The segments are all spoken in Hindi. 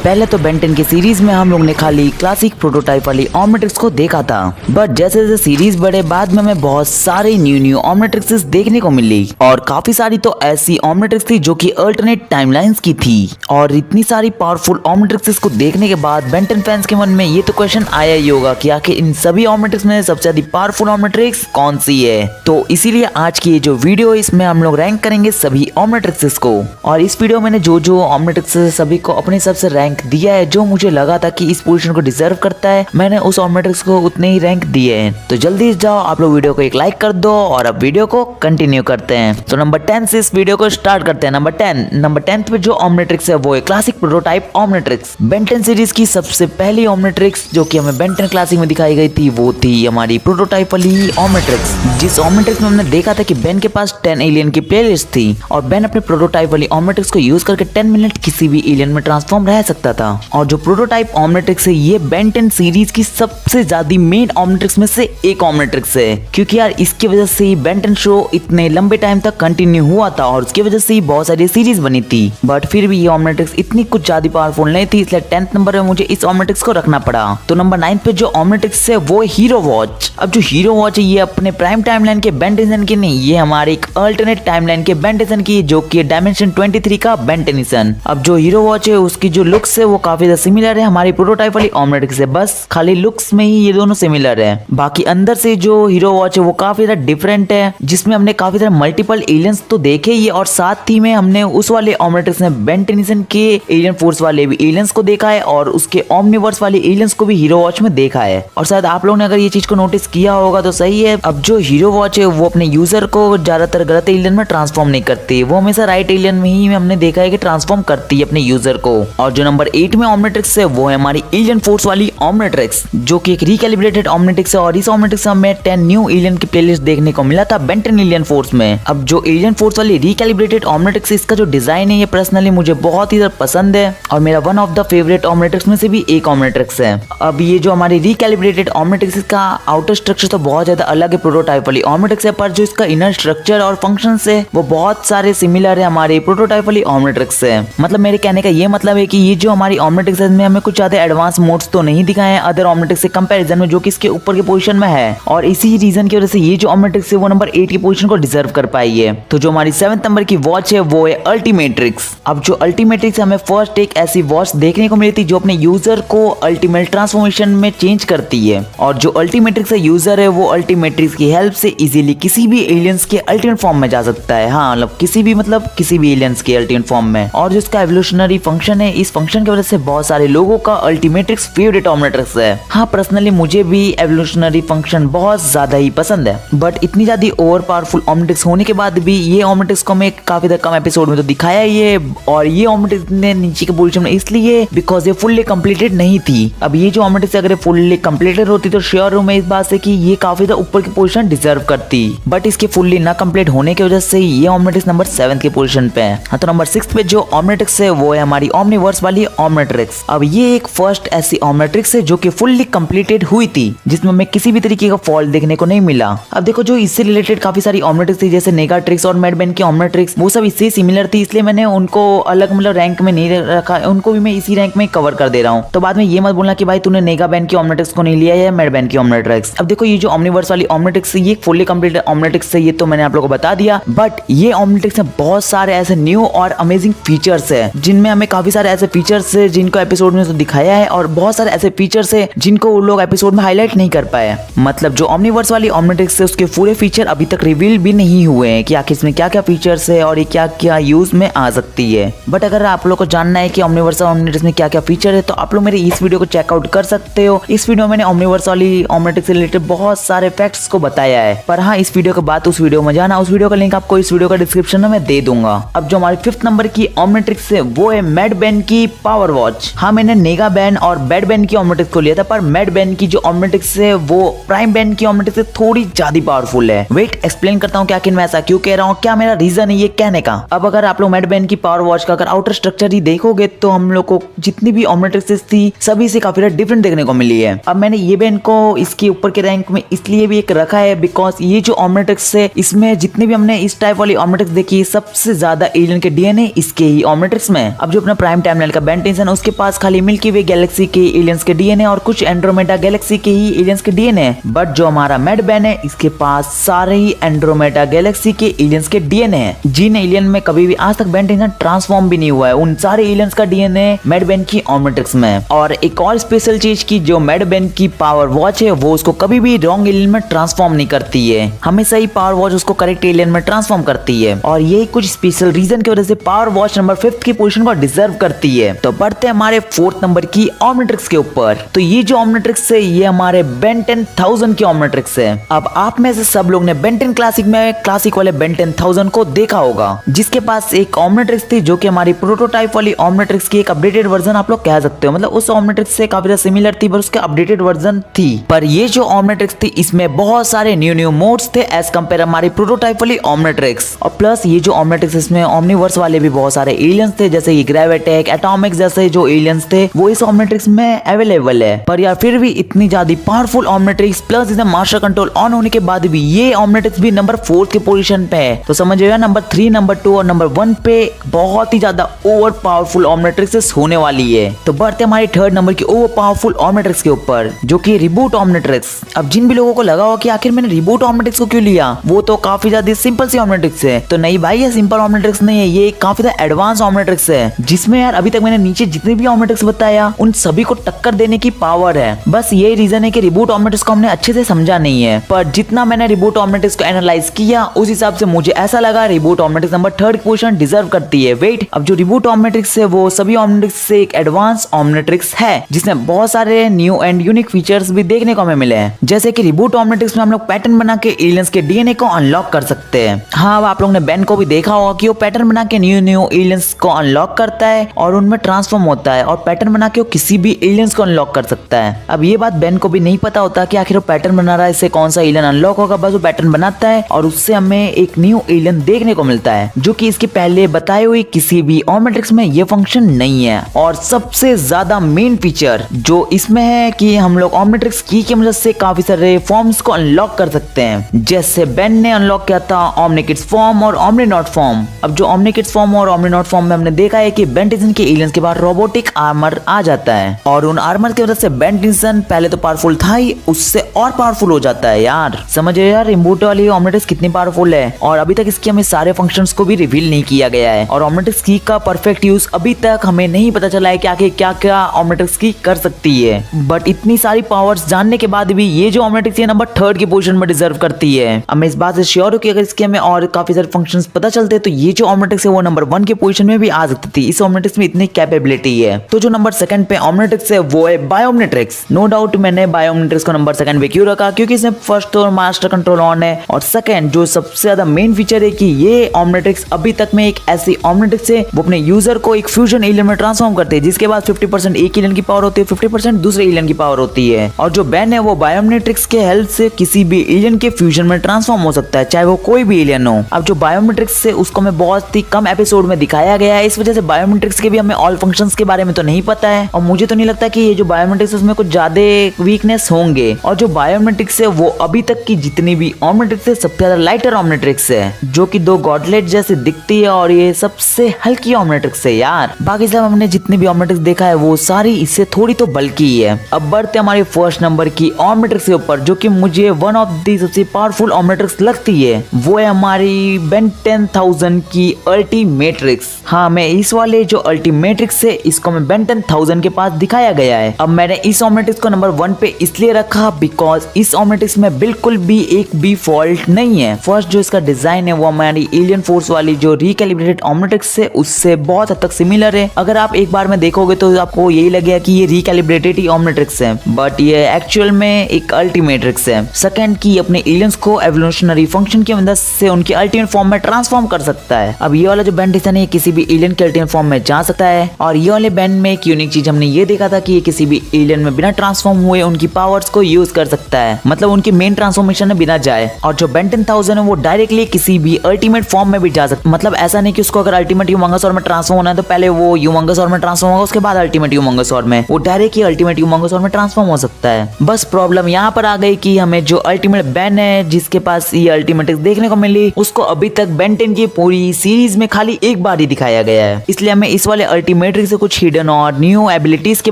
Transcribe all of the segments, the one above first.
पहले तो बेन 10 की सीरीज में हम लोग ने खाली क्लासिक प्रोटोटाइप वाली ऑमनिट्रिक्स को देखा था, बट जैसे जैसे सीरीज बढ़े बाद में हमें बहुत सारे न्यू ऑमनिट्रिक्स देखने को मिली और काफी सारी तो ऐसी ऑमनिट्रिक्स थी जो कि अल्टरनेट टाइमलाइंस की थी। और इतनी सारी पावरफुल ऑमनिट्रिक्स को देखने के बाद बेन 10 फैंस के मन में ये तो क्वेश्चन आया ही होगा कि आखिर इन सभी ऑमनिट्रिक्स में सबसे ज्यादा पावरफुल ऑमनिट्रिक्स कौन सी है। तो इसीलिए आज की ये जो वीडियो है इसमें हम लोग रैंक करेंगे सभी ऑमनिट्रिक्स को। और इस वीडियो मैंने जो ऑमनिट्रिक्स सभी को अपने हिसाब से रैंक दिया है, जो मुझे लगा था कि इस पोजीशन को डिजर्व करता है, मैंने उस ऑमनिट्रिक्स को उतने ही रैंक दिए हैं। तो जल्दी जाओ आप लोग वीडियो को एक लाइक कर दो और अब वीडियो को कंटिन्यू करते हैं। तो नंबर 10 से इस वीडियो को स्टार्ट करते हैं। नंबर 10 पे जो ऑमनिट्रिक्स है वो है क्लासिक प्रोटोटाइप ऑमनिट्रिक्स। बेन 10 सीरीज की सबसे पहली ऑमनिट्रिक्स जो कि हमें बेन 10 क्लासिक में दिखाई गई थी वो थी हमारी प्रोटोटाइप वाली ऑमनिट्रिक्स। जिस ऑमनिट्रिक्स में हमने देखा था कि बेन के पास 10 एलियन की प्लेलिस्ट थी और बेन अपने प्रोटोटाइप वाली ऑमनिट्रिक्स को यूज करके 10 मिनट किसी भी एलियन में ट्रांसफॉर्म रह सकता था। और जो प्रोटोटाइप ऑमनिट्रिक्स है ये बेन 10 सीरीज की सबसे ज्यादा मेन ऑमनिट्रिक्स में से एक ऑमनिट्रिक्स है, क्योंकि यार इसकी वजह से ही बेन 10 शो इतने लंबे टाइम तक कंटिन्यू हुआ था और उसकी वजह से ही बहुत सारी सीरीज बनी थी। बट फिर भी ये ऑमनिट्रिक्स इतनी कुछ ज्यादा पावरफुल नहीं थी, इसलिए 10th नंबर में मुझे इस ऑमनिट्रिक्स को रखना पड़ा। तो नंबर 9 पे जो ऑमनिट्रिक्स है वो हीरो वॉच। अब जो हीरो वॉच है ये अपने प्राइम टाइमलाइन के बेन 10 की नहीं, ये हमारे एक अल्टरनेट टाइमलाइन के बेन 10 की, जो कि डायमेंशन 23 का बेन 10। अब जो हीरो वॉच है उसकी जो लुक्स है वो काफी ज्यादा सिमिलर है हमारी प्रोटोटाइप वाली ऑमनिट्रिक्स से, बस खाली लुक्स में ही ये दोनों सिमिलर है। बाकी अंदर से जो हीरो वॉच है वो काफी ज्यादा डिफरेंट है, जिसमें हमने काफी सारे मल्टीपल एलियंस तो देखे ही और साथ ही में हमने उस वाले ऑमनिट्रिक्स में बेन 10 के एलियन फोर्स वाले भी एलियंस को देखा है और उसके ओमनिवर्स वाले एलियंस को भी हीरो वॉच में देखा है। और शायद आप लोगों ने अगर ये चीज को नोटिस किया होगा तो सही है, अब जो हीरो वॉच है वो अपने यूजर को ज्यादातर गलत एलियन में ट्रांसफॉर्म नहीं करती, वो हमेशा राइट एलियन में ही हमने देखा है कि ट्रांसफॉर्म करती है अपने यूजर को। और जो नंबर 8 में ऑमनिट्रिक्स है वो है हमारी एलियन फोर्स वाली ऑमनिट्रिक्स, जो कि एक रिकैलिब्रेटेड ऑमनिट्रिक्स है। और इस ऑमनिट्रिक्स में हमें 10 न्यू एलियन की प्लेलिस्ट देखने को मिला था बेन 10 एलियन फोर्स में। अब जो एलियन फोर्स वाली रिकैलिब्रेटेड ऑमनिट्रिक्स इसका जो डिजाइन है ये पर्सनली मुझे बहुत ही पसंद है और मेरा वन ऑफ द फेवरेट ऑमनिट्रिक्स में से भी एक ऑमनिट्रिक्स है। अब ये जो हमारी रिकैलिब्रेटेड ऑमनिट्रिक्स का आउटर स्ट्रक्चर तो बहुत ज्यादा अलग है प्रोटोटाइप वाली ऑमनिट्रिक्स है, पर जो इसका इनर स्ट्रक्चर और फंक्शन है वो बहुत सारे सिमिलर है हमारे प्रोटोटाइप वाली ऑमनिट्रिक्स से। मतलब मेरे कहने का ये मतलब है कि ये जो हमारी ऑमनिट्रिक्स है में हमें कुछ ज्यादा एडवांस मोड्स तो नहीं दिखाए हैं अदर ऑमनिट्रिक्स के कंपैरिजन में, जो कि इसके ऊपर की पोजीशन में है। और इसी रीजन की वजह से ये जो ऑमनिट्रिक्स है वो नंबर 8 की पोजीशन को डिजर्व कर पाई है। तो जो हमारी 7th नंबर की वॉच है वो है अल्टीमेट्रिक्स। अब जो अल्टीमेट्रिक्स हमें फर्स्ट एक ऐसी वॉच देखने को मिली थी जो अपने यूजर को अल्टीमेट ट्रांसफॉर्मेशन में चेंज करती है। और जो अल्टीमेट्रिक्स यूजर है वो अल्टीमेट्रिक्स की हेल्प से इजीली किसी भी एलियंस के अल्टीमेट फॉर्म में जा सकता है। हाँ मतलब किसी भी एलियंस के अल्टीमेट फॉर्म में। और जो इसका एवोल्यूशनरी फंक्शन है, इस फंक्शन की वजह से बहुत सारे लोगों का अल्टीमेट्रिक्स फेवरेट ऑमनिट्रिक्स है। हाँ पर्सनली मुझे भी एवोल्यूशनरी फंक्शन बहुत ज्यादा ही पसंद है, बट इतनी ज्यादा ओवर पावरफुल ऑमनिट्रिक्स होने के बाद भी ये ऑमनिट्रिक्स को हमें काफी कम एपिसोड में तो दिखाया ही है। और ये ऑमनिट्रिक्स ने नीचे के पोजीशन में इसलिए बिकॉज ये फुल्ली कंप्लीटेड नहीं थी। अब ये जो ऑमनिट्रिक्स अगर फुल्ली कंप्लीटेड होती तो श्योर हूं मैं इस बात से कि ये काफी ऊपर की पोजीशन डिजर्व करती, बट इसके फुल्ली ना कंप्लीट होने की वजह से ये ऑमनिट्रिक्स नंबर 7 की पोजीशन पे है। हाँ तो नंबर 6 पे जो ऑमनिट्रिक्स है वो है हमारी ओमनिवर्स वाली ऑमनिट्रिक्स। अब ये एक फर्स्ट ऐसी ऑमनिट्रिक्स है जो कि फुल्ली कंप्लीटेड हुई थी, जिसमें हमें किसी भी तरीके का फॉल्ट देखने को नहीं मिला। अब देखो जो इससे रिलेटेड काफी सारी ऑमनिट्रिक्स थी जैसे नेगाट्रिक्स और मैड बेन की ऑमनिट्रिक्स, वो सब इससे सिमिलर थी, इसलिए मैंने उनको अलग मतलब रैंक में नहीं रखा, उनको भी मैं इसी रैंक में कवर कर दे रहा हूँ। तो बाद में ये मत बोलना कि भाई तूने नेगा बेन की ऑमनिट्रिक्स को नहीं लिया है या मैड बेन की ऑमनिट्रिक्स। अब देखो ये जो ओमनिवर्स वाली ऑमनिट्रिक्स ये फुल्ली कंप्लीटेड ऑमनिट्रिक्स है, ये तो मैंने आप लोगों को बता दिया, बट ये ऑमनिट्रिक्स में बहुत सारे ऐसे न्यू और अमेजिंग फीचर्स है, जिनमें हमें काफी सारे ऐसे फीचर्स है जिनको एपिसोड में तो दिखाया है और बहुत सारे ऐसे फीचर्स है जिनको वो लोग एपिसोड में हाईलाइट नहीं कर पाए। मतलब जो ओमनिवर्स वाली ऑमनिट्रिक्स है उसके पूरे फीचर अभी तक रिवील भी नहीं हुए हैं कि आखिर इसमें क्या क्या फीचर्स है और ये क्या क्या यूज में आ सकती है। बट अगर आप लोग को जानना है कि ओमनिवर्स और ऑमनिट्रिक्स में क्या क्या फीचर है तो आप लोग मेरे इस वीडियो को चेकआउट कर सकते हो। इस वीडियो में मैंने ओमनिवर्स वाली ऑमनिट्रिक्स से रिलेटेड बहुत सारे फैक्ट्स को बताया है। पर हाँ इस वीडियो के बाद उस वीडियो में जाना, उस वीडियो का लिंक आपको इस वीडियो का डिस्क्रिप्शन में मैं दे दूंगा। अब जो हमारी 5th नंबर की ऑमनिट्रिक्स है वो है मैड बेन की पावर वॉच। हाँ मैंने नेगा बेन और बैड बेन की ऑमनिट्रिक्स को लिया था, पर मैड बेन की जो ऑमनिट्रिक्स है वो प्राइम बेन की ऑमनिट्रिक्स से थोड़ी ज्यादा पावरफुल है। वेट एक्सप्लेन करता हूँ कि आखिर मैं ऐसा क्यों कह रहा हूँ, क्या मेरा रीजन है ये कहने का। अब अगर आप लोग मैड बेन की पावर वॉच का अगर आउटर स्ट्रक्चर ही देखोगे तो हम लोग को जितनी भी ऑमनिट्रिक्स थी सभी से काफी डिफरेंट देखने को मिली है। अब मैंने ये बेन को इसके ऊपर के रैंक में इसलिए भी एक रखा है बिकॉज ये जो ऑमनिट्रिक्स है इसमें जितने भी हमने इस टाइप वाली ऑमनिट्रिक्स देखी सबसे ज्यादा एलियन के डीएनए इसके ही ऑमनिट्रिक्स में। अब जो अपना प्राइम टाइमलाइन का बेंटेंसन उसके पास खाली मिल्की वे गैलेक्सी के एलियंस के डीएनए और कुछ एंड्रोमेडा गैलेक्सी के ही एलियंस के डीएनए। बट जो हमारा मैड बैन है इसके पास सारे ही एंड्रोमेडा गैलेक्सी के एलियंस के डीएनए है, जिन एलियन में कभी भी आज तक बेंटेंसन ट्रांसफॉर्म भी नहीं हुआ है। उन सारे एलियंस का डीएनए मैड बैन की ऑमनिट्रिक्स में। और एक और स्पेशल चीज की जो मैड बैन की पावर वॉच है वो उसको कभी भी रॉन्ग एलियन में ट्रांसफॉर्म नहीं करती है, हमेशा ही पावर वॉच उसको करेक्ट एलियन में ट्रांसफॉर्म करती है। और यही कुछ स्पेशल रीजन की वजह से पावर वॉच नंबर 5 की पोजीशन को डिजर्व करती है। तो बढ़ते हैं हमारे 4th नंबर की ऑमनिट्रिक्स के ऊपर। तो ये जो ऑमनिट्रिक्स है ये हमारे बेन 10,000 की ऑमनिट्रिक्स है। अब आप में से सब लोग ने बेन 10 क्लासिक में क्लासिक वाले बेन 10,000 को देखा होगा, जिसके पास एक ऑमनिट्रिक्स थी जो कि हमारी प्रोटोटाइप वाली ऑमनिट्रिक्स की एक अपडेटेड वर्जन आप लोग कह सकते हो। मतलब उस ऑमनिट्रिक्स से काफी सिमिलर थी पर उसके अपडेटेड वर्जन थी। पर ये जो ऑमनिट्रिक्स थी इसमें बहुत सारे न्यू मोड्स थे एज कंपेयर हमारी प्रोटोटाइप वाली ऑमनिट्रिक्स। और प्लस ये जो ऑमनिट्रिक्स इसमें ओमनीवर्स वाले भी बहुत सारे एलियंस थे, जैसे कि ग्रेविटेक, एटॉमिक जैसे जो एलियंस थे वो इस ऑमनिट्रिक्स में अवेलेबल है। पर यार फिर भी इतनी ज्यादा पावरफुल ऑमनिट्रिक्स प्लस इसे मास्टर कंट्रोल ऑन होने के बाद भी ये ऑमनिट्रिक्स भी नंबर 4 के पोजीशन पे है। तो समझिएगा नंबर 3, नंबर 2 और नंबर 1 पे बहुत ही ज्यादा ओवर पावरफुल ऑमनिट्रिक्स होने वाली है। तो बढ़ते हमारे 3rd नंबर की ओवर पावरफुल ऑमनिट्रिक्स के ऊपर, जो कि रिबूट ऑमनिट्रिक्स। अब जिन भी लोगों को लगा हो कि आखिर मैंने रिबूट ऑमनिट्रिक्स को क्यों लिया, वो तो काफी ज्यादा सिंपल सी ऑमनिट्रिक्स है। तो नहीं भाई, ये सिंपल ऑमनिट्रिक्स नहीं है, ये काफी ज्यादा एडवांस ऑमनिट्रिक्स है, जिसमें यार अभी तक मैंने नीचे जितने भी ऑमनिट्रिक्स बताया उन सभी को टक्कर देने की पावर है। बस यही रीजन है कि रिबूट ऑमनिट्रिक्स को हमने अच्छे से समझा नहीं है। पर जितना मैंने रिबूट ऑमनिट्रिक्स को एनालाइज किया उस हिसाब से मुझे ऐसा लगा reboot Omnitrix number 3rd position deserve करती है। वेट, अब जो रिबूट ऑमनिट्रिक्स है वो सभी ऑमनिट्रिक्स से एक एडवांस ऑमनिट्रिक्स है, जिसमें बहुत सारे न्यू एंड यूनिक फीचर्स भी देखने को हमें मिले हैं। जैसे कि रिबूट ऑमनिट्रिक्स में हम लोग पैटर्न बना के एलियंस के डीएनए को अनलॉक कर सकते हैं। हाँ, अब आप लोगों ने बैन को भी देखा होगा कि वो पैटर्न बना के न्यू एलियंस को अनलॉक करता है और उनमें ट्रांसफॉर्म होता है, और पैटर्न बना के वो किसी भी एलियंस को अनलॉक कर सकता है। अब ये बात बैन को भी नहीं पता होता कि आखिर वो पैटर्न बना रहा है, इससे कौन सा एलियन अनलॉक होगा। बस वो पैटर्न बनाता है और उससे हमें एक न्यू एलियन देखने को मिलता है, जो कि इसके पहले बताए हुए किसी भी ऑमनिट्रिक्स में ये फंक्शन नहीं है। और सबसे ज्यादा मेन फीचर जो इसमें है कि हम लोग ऑमनिट्रिक्स की मदद से काफी सारे फॉर्म्स को अनलॉक कर सकते हैं, जैसे बैन ने अनलॉक किया था ओमनिकिड्स फॉर्म और ओमनीनॉट फॉर्म। अब जो ओमनिकिड्स फॉर्म और ओमनीनॉट फॉर्म में हमने देखा है कि बेंटेंसन के एलियंस के बाद रोबोटिक आर्मर आ जाता है, और उन आर्मर की वजह से बेंटेंसन पहले तो पावरफुल था ही, उससे और पावरफुल हो जाता है। यार समझिए यार, रिबूट वाली ऑमनिट्रिक्स कितनी पावरफुल है, और अभी तक इसके हमें सारे फंक्शंस को भी रिवील नहीं किया गया है। और ऑमनिट्रिक्स की का परफेक्ट यूज अभी तक हमें नहीं पता चला है कि आगे क्या क्या ऑमनिट्रिक्स की कर सकती है। बट इतनी सारी पावर्स जानने के बाद भी ये जो ऑमनिट्रिक्स है नंबर 3rd की पोजीशन में डिजर्व करती है। अब मैं इस बात से श्योर हूं कि अगर इसके हमें और काफी सारे फंक्शंस पता चलते तो ये जो ऑमनिट्रिक्स है वो नंबर 1 के पोजीशन में भी आ सकती थी। इस ऑमनिट्रिक्स में इतनी कैपेबिलिटी है। तो जो नंबर 2nd पे ऑमनिट्रिक्स है वो है बायोमनिट्रिक्स। नो डाउट मैंने बायोमनिट्रिक्स को नंबर 2nd पे क्यों रखा, क्योंकि इसमें फर्स्ट तो मास्टर कंट्रोल ऑन है, और सेकंड जो सबसे ज्यादा मेन फीचर है कि ये ऑमनिट्रिक्स अभी तक में एक ऐसी ऑमनिट्रिक्स है वो अपने यूजर को एक फ्यूजन एलियन में ट्रांसफॉर्म करते हैं, जिसके बाद 50% एक एलियन की पावर होती है, 50% दूसरे एलियन की पावर होती है। और जो बैन है वो बायोमनिट्रिक्स के हेल्प से किसी भी एलियन के फ्यूजन में ट्रांसफॉर्म हो सकता है, चाहे वो कोई भी एलियन हो। अब जो बायोमेट्रिक्स से उसको हमें बहुत ही कम एपिसोड में दिखाया गया है, इस वजह से बायोमेट्रिक्स के भी हमें ऑल फंक्शंस के बारे में तो नहीं पता है, और मुझे तो नहीं लगता कि ये जो बायोमेट्रिक्स उसमें कुछ ज्यादा वीकनेस होंगे। और जो बायोमेट्रिक्स है वो अभी तक की जितनी भी ऑमनिट्रिक्स है सबसे ज्यादा लाइटर ऑमनिट्रिक्स है, जो कि 2 गॉडलेट जैसी दिखती है, और ये सबसे हल्की ऑमनिट्रिक्स है यार। बाकी सब हमने जितनी भी ऑमनिट्रिक्स देखा है वो सारी इससे थोड़ी तो बल्कि ही है। अब बढ़ते हमारे 1st नंबर की ऑमनिट्रिक्स के ऊपर, जो कि मुझे वन ऑफ दी सबसे पावरफुल ऑमनिट्रिक्स लगती है, वो है हमारी बेन 10,000 की अल्टीमेट्रिक्स। हाँ, मैं इस वाले जो अल्टीमेट्रिक्स है इसको मैं बेन 10,000 के पास दिखाया गया है। अब मैंने इस ऑमनिट्रिक्स को नंबर 1 पे इसलिए रखा बिकॉज इस ऑमनिट्रिक्स में बिल्कुल भी एक भी फॉल्ट नहीं है। फर्स्ट जो इसका डिजाइन है वो हमारी एलियन फोर्स वाली जो रिकैलिब्रेटेड ऑमनिट्रिक्स है उससे बहुत हद तक सिमिलर है। अगर आप एक बार में देखोगे तो आपको यही लगेगा कि ये रिकैलिब्रेटेड ही ऑमनिट्रिक्स है, बट ये एक्चुअल में एक अल्टीमेट्रिक्स है। सेकंड की अपने एलियंस को एवोल्यूशनरी फंक्शन की मदद से उनके अल्टीमेट फॉर्म में ट्रांसफॉर्म कर सकता है। अब ये वाला जो बेंटेंसन है किसी भी एलियन के अल्टीमेट फॉर्म में जा सकता है, और ये वाले बैन में एक यूनिक चीज हमने ये देखा था कि ये किसी भी एलियन में बिना ट्रांसफॉर्म हुए उनकी पावर्स को यूज कर सकता है, मतलब उनकी मेन ट्रांसफॉर्मेशन में बिना जाए। और जो बेन 10,000 है वो डायरेक्टली किसी भी अल्टीमेट फॉर्म में भी जा सकता है, मतलब ऐसा नहीं कि उसको अगर अल्टीमेट ह्यूमंगसौर में ट्रांसफॉर्म होना है तो पहले वो ह्यूमंगसौर में ट्रांसफॉर्म होगा, उसके बाद अल्टीमेट ह्यूमंगसौर में, वो डायरेक्ट ही अल्टीमेट ह्यूमंगसौर में ट्रांसफॉर्म हो सकता है। बस प्रॉब्लम यहाँ पर आ गई कि हमें जो अल्टीमेट बेन है जिसके पास ये अल्टीमेटिक्स देखने को मिली, उसको अभी तक बेन 10 की पूरी सीरीज में खाली एक बार ही दिखाया गया है, इसलिए हमें इस वाले अल्टीमेट्रिक्स से कुछ हिडन और न्यू एबिलिटीज के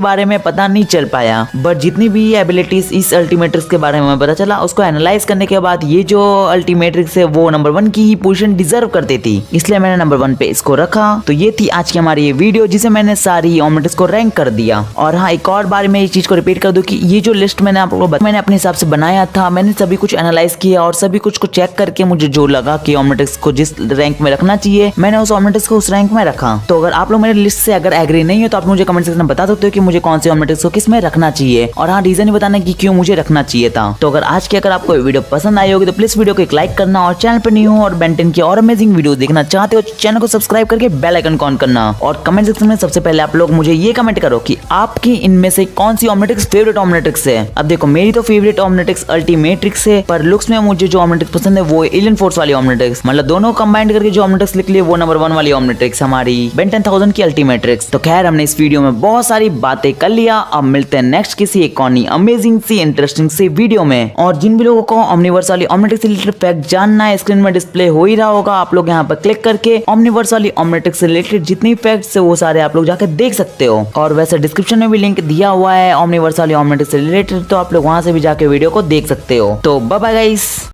बारे में पता नहीं चल पाया। बट जितनी भी एबिलिटीज इस अल्टीमेट्रिक्स के बारे में पता चला, उसको एनालाइज करने के बाद ये जो अल्टीमेट्रिक्स है वो नंबर 1 की ही पोजीशन डिजर्व करती थी, इसलिए मैंने नंबर 1 पे इसको रखा। तो ये थी आज की हमारी ये वीडियो जिसे मैंने सारी ऑमलेट्स को रैंक कर दिया। और हाँ, एक और बार मैं इस चीज को रिपीट कर दूं कि ये जो लिस्ट मैंने आप लोगों को मैंने अपने हिसाब से बनाया था, मैंने सभी कुछ एनालाइज किया और सभी कुछ को चेक करके मुझे जो लगा कि ऑमलेट्स को जिस रैंक में रखना चाहिए, मैंने उस ऑमलेट्स को उस रैंक में रखा। तो अगर आप लोग मेरे लिस्ट से अगर एग्री नहीं हो तो आप मुझे कमेंट सेक्शन में बता सकते हो कि मुझे कौन से ऑमलेट्स को किस में रखना चाहिए, और हाँ, रीजन ही बताना कि क्यों मुझे रखना चाहिए था। तो अगर आज की अगर आपको वीडियो पसंद आई होगी तो प्लीज वीडियो को एक लाइक करना, और चैनल पर न्यू हो और बेन 10 की और अमेजिंग वीडियो देखना चाहते हो चैनल को सब्सक्राइब करके बेल आइकन ऑन करना। और कमेंट सेक्शन में सबसे पहले आप लोग मुझे ये कमेंट करो कि आपकी इनमें से कौन सी ऑमलेट्स फेवरेट ऑमलेट्स है। अब देखो, मेरी तो फेवरेट ऑमलेट्स अल्टीमेट्रिक्स है, पर लुक्स में मुझे जो ऑमलेट्स पसंद है वो एलियन फोर्स वाली ऑमलेट्स, मतलब दोनों कंबाइंड करके जो ऑमलेट्स लिख लिए वो नंबर 1 वाली ऑमलेट्स हमारी बेन 10,000 की अल्टीमेट्रिक्स। तो खैर, हमने इस वीडियो में बहुत सारी बातें कर लिया, अब मिलते हैं नेक्स्ट किसी एक और अमेजिंग सी इंटरेस्टिंग सी वीडियो में। और जिन भी लोगों को ओमनीवर्स वाली ऑमलेट्स से रिलेटेड फैक्ट जानना है, स्क्रीन में डिस्प्ले हो ही रहा होगा, आप लोग यहाँ पर क्लिक करके ओमनीवर्स वाली ऑमलेट्स से रिलेटेड जितनी फैक्ट्स है वो सारे आप लोग जाकर देख सकते हो। और वैसे डिस्क्रिप्शन में भी लिंक दिया हुआ है ओमनीवर्स वाली ऑमलेट्स से रिलेटेड, तो आप लोग वहां से भी जाके वीडियो को देख सकते हो। तो बाय बाय गाइस।